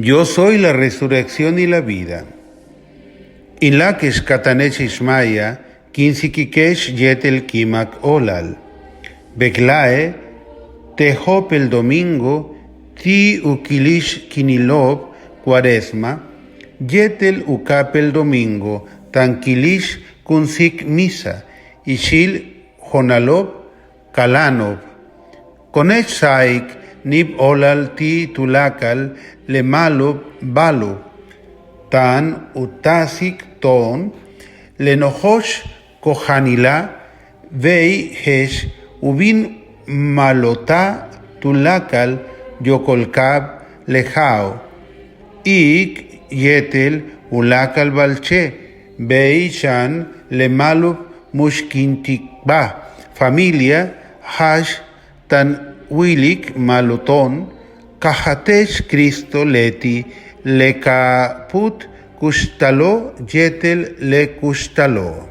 Yo soy la resurrección y la vida. Inlakesh katanech ishmaya, kinsikikesh yetel kimak olal. Beklae, tehop el domingo, ti ukilish kinilob, cuaresma, yetel ukap el domingo, tankilish kunsik misa, ishil jonalob, kalanob. Konech saik, nib olal ti tulakal, le malo balo, tan utasik ton, le nojosh kohanila, vei hesh, ubin malota tulakal, yokolkab lejao, ik yetel ulakal balche, vei shan le malo mushkintikba, familia hash tan wilik maloton, Kahatesh Cristo leti le kaput kushtalo yetel le kushtalo.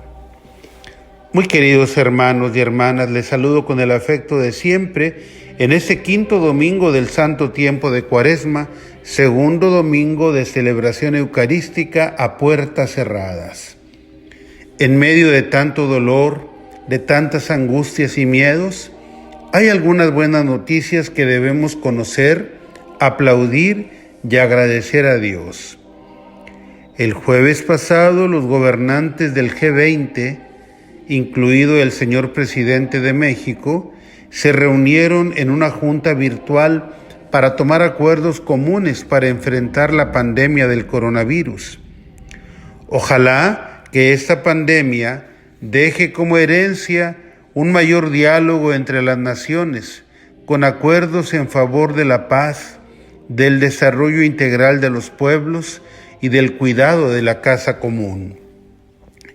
Muy queridos hermanos y hermanas, les saludo con el afecto de siempre en este quinto domingo del Santo Tiempo de Cuaresma, segundo domingo de celebración eucarística a puertas cerradas. En medio de tanto dolor, de tantas angustias y miedos, hay algunas buenas noticias que debemos conocer, aplaudir y agradecer a Dios. El jueves pasado, los gobernantes del G20, incluido el señor presidente de México, se reunieron en una junta virtual para tomar acuerdos comunes para enfrentar la pandemia del coronavirus. Ojalá que esta pandemia deje como herencia un mayor diálogo entre las naciones, con acuerdos en favor de la paz, del desarrollo integral de los pueblos y del cuidado de la casa común.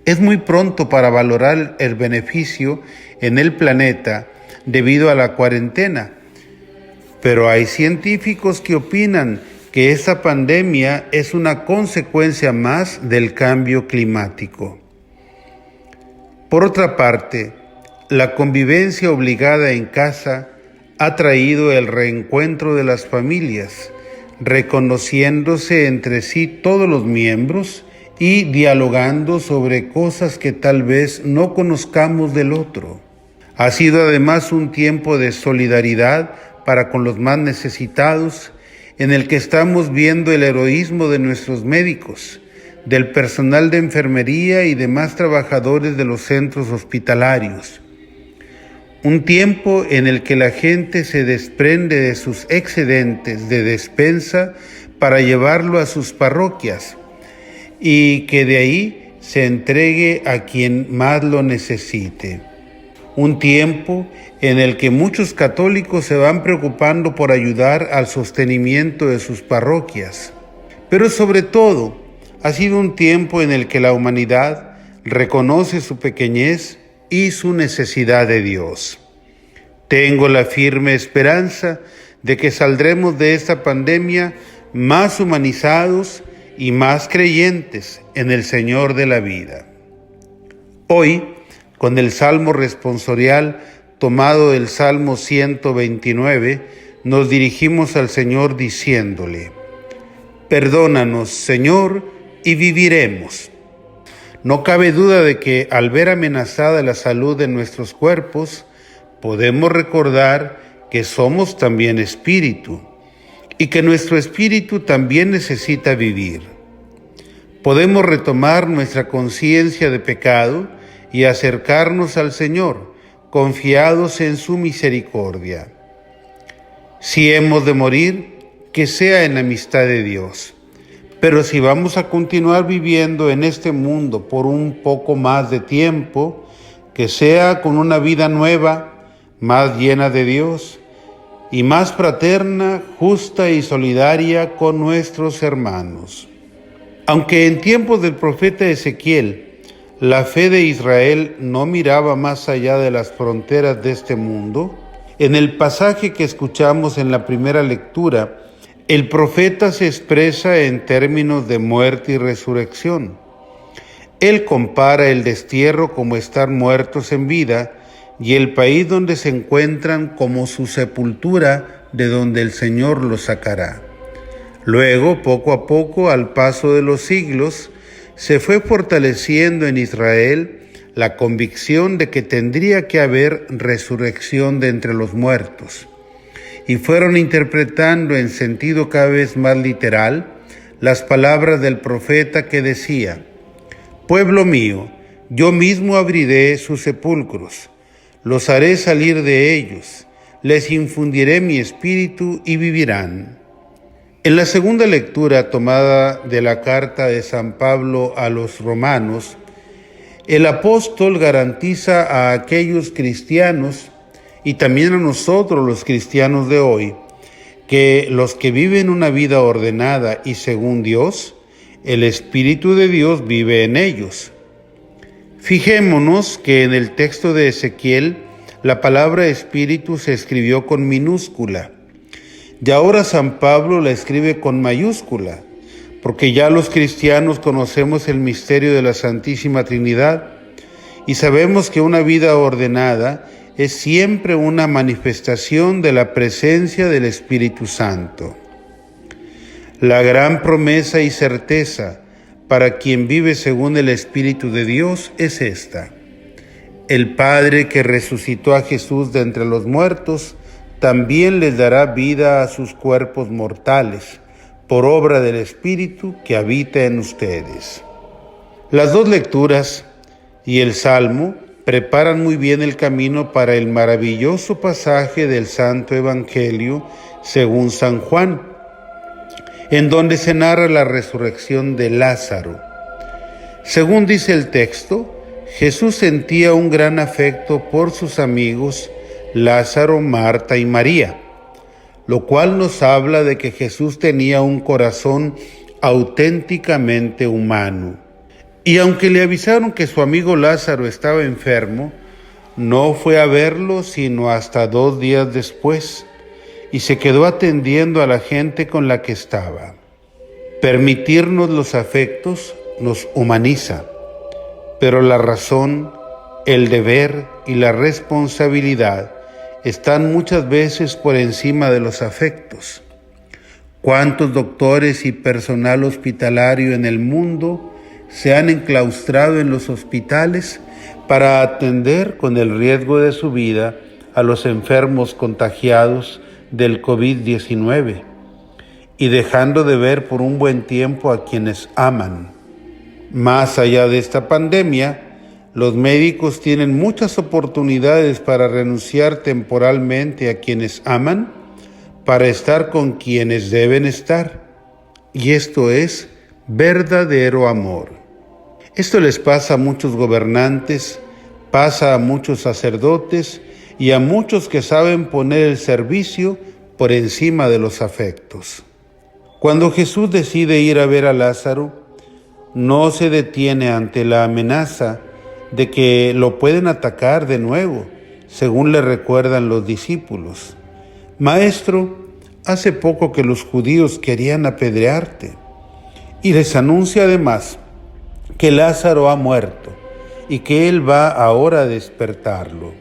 Es muy pronto para valorar el beneficio en el planeta debido a la cuarentena, pero hay científicos que opinan que esta pandemia es una consecuencia más del cambio climático. Por otra parte, la convivencia obligada en casa ha traído el reencuentro de las familias, reconociéndose entre sí todos los miembros y dialogando sobre cosas que tal vez no conozcamos del otro. Ha sido además un tiempo de solidaridad para con los más necesitados, en el que estamos viendo el heroísmo de nuestros médicos, del personal de enfermería y demás trabajadores de los centros hospitalarios. Un tiempo en el que la gente se desprende de sus excedentes de despensa para llevarlo a sus parroquias y que de ahí se entregue a quien más lo necesite. Un tiempo en el que muchos católicos se van preocupando por ayudar al sostenimiento de sus parroquias. Pero sobre todo, ha sido un tiempo en el que la humanidad reconoce su pequeñez y su necesidad de Dios. Tengo la firme esperanza de que saldremos de esta pandemia más humanizados y más creyentes en el Señor de la vida. Hoy, con el Salmo responsorial tomado del Salmo 129, nos dirigimos al Señor diciéndole: Perdónanos, Señor, y viviremos. No cabe duda de que al ver amenazada la salud de nuestros cuerpos, podemos recordar que somos también espíritu y que nuestro espíritu también necesita vivir. Podemos retomar nuestra conciencia de pecado y acercarnos al Señor, confiados en su misericordia. Si hemos de morir, que sea en la amistad de Dios. Pero si vamos a continuar viviendo en este mundo por un poco más de tiempo, que sea con una vida nueva, más llena de Dios y más fraterna, justa y solidaria con nuestros hermanos. Aunque en tiempos del profeta Ezequiel, la fe de Israel no miraba más allá de las fronteras de este mundo, en el pasaje que escuchamos en la primera lectura, el profeta se expresa en términos de muerte y resurrección. Él compara el destierro como estar muertos en vida y el país donde se encuentran como su sepultura de donde el Señor los sacará. Luego, poco a poco, al paso de los siglos, se fue fortaleciendo en Israel la convicción de que tendría que haber resurrección de entre los muertos, y fueron interpretando en sentido cada vez más literal las palabras del profeta que decía: «Pueblo mío, yo mismo abriré sus sepulcros, los haré salir de ellos, les infundiré mi espíritu y vivirán». En la segunda lectura tomada de la carta de San Pablo a los romanos, el apóstol garantiza a aquellos cristianos y también a nosotros los cristianos de hoy que los que viven una vida ordenada y según Dios, el Espíritu de Dios vive en ellos. Fijémonos que en el texto de Ezequiel la palabra espíritu se escribió con minúscula y ahora San Pablo la escribe con mayúscula, porque ya los cristianos conocemos el misterio de la Santísima Trinidad y sabemos que una vida ordenada es siempre una manifestación de la presencia del Espíritu Santo. La gran promesa y certeza para quien vive según el Espíritu de Dios es esta: el Padre que resucitó a Jesús de entre los muertos también les dará vida a sus cuerpos mortales, por obra del Espíritu que habita en ustedes. Las dos lecturas y el Salmo preparan muy bien el camino para el maravilloso pasaje del Santo Evangelio según San Juan, en donde se narra la resurrección de Lázaro. Según dice el texto, Jesús sentía un gran afecto por sus amigos Lázaro, Marta y María, lo cual nos habla de que Jesús tenía un corazón auténticamente humano. Y aunque le avisaron que su amigo Lázaro estaba enfermo, no fue a verlo sino hasta 2 días después, y se quedó atendiendo a la gente con la que estaba. Permitirnos los afectos nos humaniza, pero la razón, el deber y la responsabilidad están muchas veces por encima de los afectos. ¿Cuántos doctores y personal hospitalario en el mundo se han enclaustrado en los hospitales para atender con el riesgo de su vida a los enfermos contagiados del COVID-19 y dejando de ver por un buen tiempo a quienes aman? Más allá de esta pandemia, los médicos tienen muchas oportunidades para renunciar temporalmente a quienes aman para estar con quienes deben estar. Y esto es verdadero amor. Esto les pasa a muchos gobernantes, pasa a muchos sacerdotes y a muchos que saben poner el servicio por encima de los afectos. Cuando Jesús decide ir a ver a Lázaro, no se detiene ante la amenaza de que lo pueden atacar de nuevo, según le recuerdan los discípulos. Maestro, hace poco que los judíos querían apedrearte. Y les anuncia además que Lázaro ha muerto y que él va ahora a despertarlo.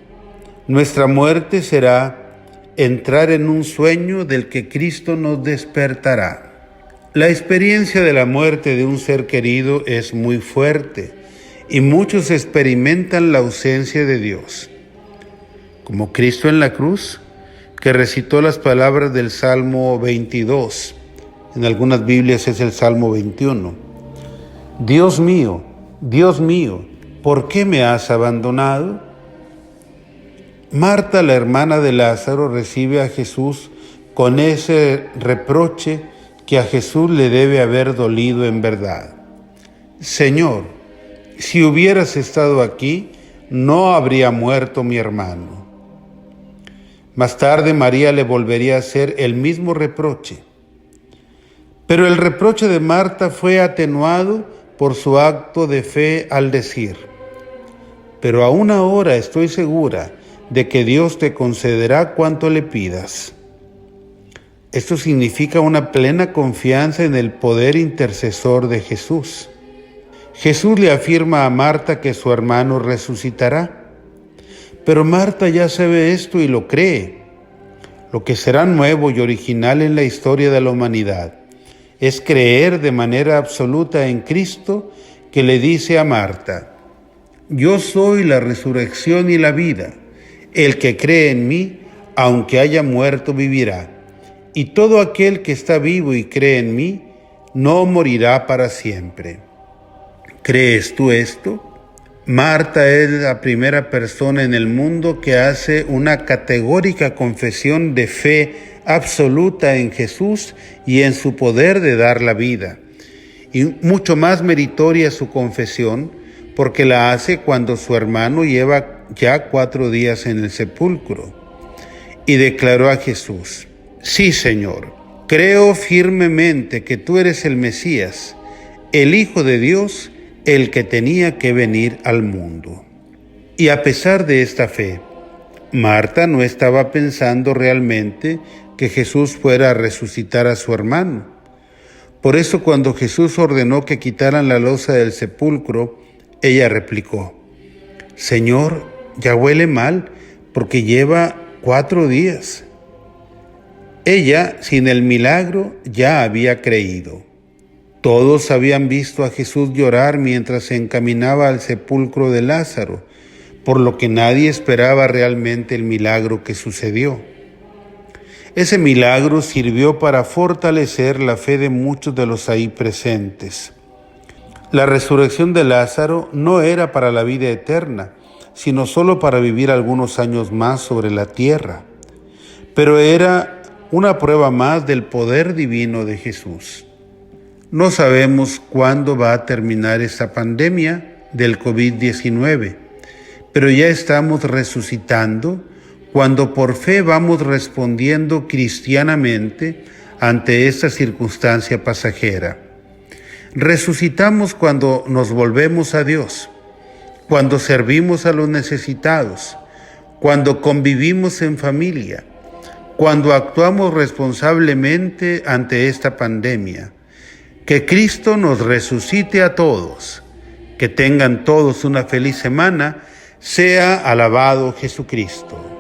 Nuestra muerte será entrar en un sueño del que Cristo nos despertará. La experiencia de la muerte de un ser querido es muy fuerte y muchos experimentan la ausencia de Dios. Como Cristo en la cruz, que recitó las palabras del Salmo 22. En algunas Biblias es el Salmo 21. Dios mío, ¿por qué me has abandonado? Marta, la hermana de Lázaro, recibe a Jesús con ese reproche que a Jesús le debe haber dolido en verdad. Señor, si hubieras estado aquí, no habría muerto mi hermano. Más tarde María le volvería a hacer el mismo reproche. Pero el reproche de Marta fue atenuado por su acto de fe al decir: pero aún ahora estoy segura de que Dios te concederá cuanto le pidas. Esto significa una plena confianza en el poder intercesor de Jesús. Jesús le afirma a Marta que su hermano resucitará, pero Marta ya sabe esto y lo cree. Lo que será nuevo y original en la historia de la humanidad es creer de manera absoluta en Cristo, que le dice a Marta: yo soy la resurrección y la vida. El que cree en mí, aunque haya muerto, vivirá. Y todo aquel que está vivo y cree en mí, no morirá para siempre. ¿Crees tú esto? Marta es la primera persona en el mundo que hace una categórica confesión de fe absoluta en Jesús y en su poder de dar la vida. Y mucho más meritoria su confesión, porque la hace cuando su hermano lleva ya 4 días en el sepulcro. Y declaró a Jesús: sí, Señor, creo firmemente que tú eres el Mesías, el Hijo de Dios, el que tenía que venir al mundo. Y a pesar de esta fe, Marta no estaba pensando realmente que Jesús fuera a resucitar a su hermano. Por eso, cuando Jesús ordenó que quitaran la losa del sepulcro, ella replicó: Señor, ya huele mal, porque lleva 4 días. Ella, sin el milagro, ya había creído. Todos habían visto a Jesús llorar mientras se encaminaba al sepulcro de Lázaro, por lo que nadie esperaba realmente el milagro que sucedió. Ese milagro sirvió para fortalecer la fe de muchos de los ahí presentes. La resurrección de Lázaro no era para la vida eterna, sino solo para vivir algunos años más sobre la tierra. Pero era una prueba más del poder divino de Jesús. No sabemos cuándo va a terminar esta pandemia del COVID-19, pero ya estamos resucitando cuando por fe vamos respondiendo cristianamente ante esta circunstancia pasajera. Resucitamos cuando nos volvemos a Dios, cuando servimos a los necesitados, cuando convivimos en familia, cuando actuamos responsablemente ante esta pandemia. Que Cristo nos resucite a todos. Que tengan todos una feliz semana. Sea alabado Jesucristo.